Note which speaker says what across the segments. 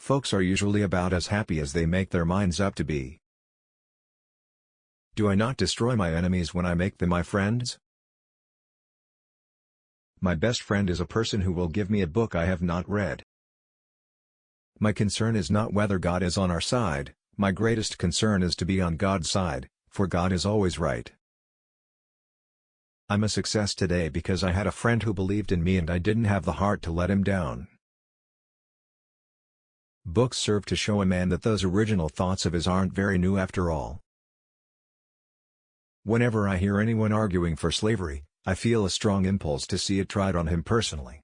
Speaker 1: Folks are usually about as happy as they make their minds up to be. Do I not destroy my enemies when I make them my friends? My best friend is a person who will give me a book I have not read. My concern is not whether God is on our side, my greatest concern is to be on God's side, for God is always right. I'm a success today because I had a friend who believed in me and I didn't have the heart to let him down. Books serve to show a man that those original thoughts of his aren't very new after all. Whenever I hear anyone arguing for slavery, I feel a strong impulse to see it tried on him personally.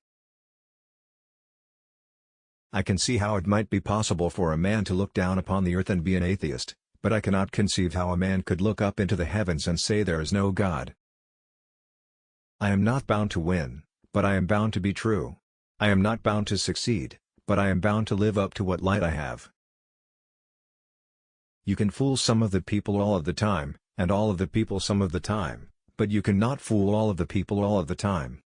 Speaker 1: I can see how it might be possible for a man to look down upon the earth and be an atheist, but I cannot conceive how a man could look up into the heavens and say there is no God. I am not bound to win, but I am bound to be true. I am not bound to succeed, but I am bound to live up to what light I have. You can fool some of the people all of the time, and all of the people some of the time, but you cannot fool all of the people all of the time.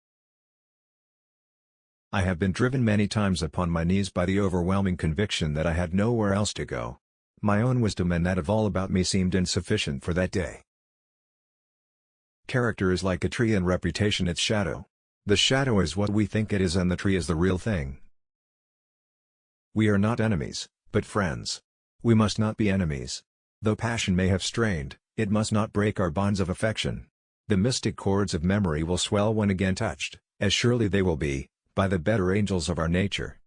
Speaker 1: I have been driven many times upon my knees by the overwhelming conviction that I had nowhere else to go. My own wisdom and that of all about me seemed insufficient for that day. Character is like a tree and reputation its shadow. The shadow is what we think it is and the tree is the real thing. We are not enemies, but friends. We must not be enemies. Though passion may have strained, it must not break our bonds of affection. The mystic chords of memory will swell when again touched, as surely they will be, by the better angels of our nature.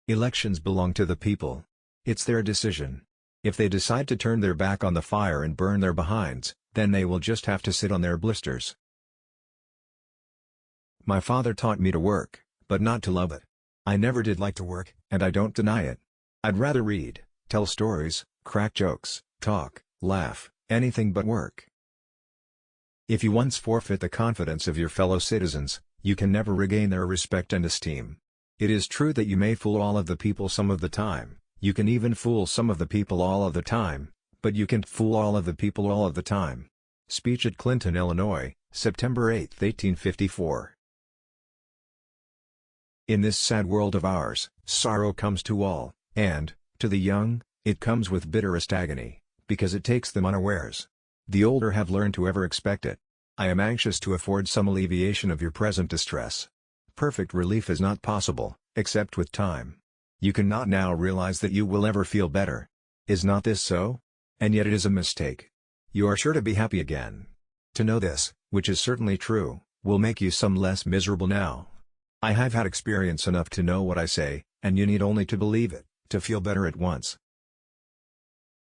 Speaker 1: Elections belong to the people. It's their decision. If they decide to turn their back on the fire and burn their behinds, then they will just have to sit on their blisters. My father taught me to work, but not to love it. I never did like to work, and I don't deny it. I'd rather read, tell stories, crack jokes, talk, laugh, anything but work. If you once forfeit the confidence of your fellow citizens, you can never regain their respect and esteem. It is true that you may fool all of the people some of the time, you can even fool some of the people all of the time, but you can't fool all of the people all of the time. Speech at Clinton, Illinois, September 8, 1854. In this sad world of ours, sorrow comes to all, and, to the young, it comes with bitterest agony, because it takes them unawares. The older have learned to ever expect it. I am anxious to afford some alleviation of your present distress. Perfect relief is not possible, except with time. You cannot now realize that you will ever feel better. Is not this so? And yet it is a mistake. You are sure to be happy again. To know this, which is certainly true, will make you some less miserable now. I have had experience enough to know what I say, and you need only to believe it, to feel better at once.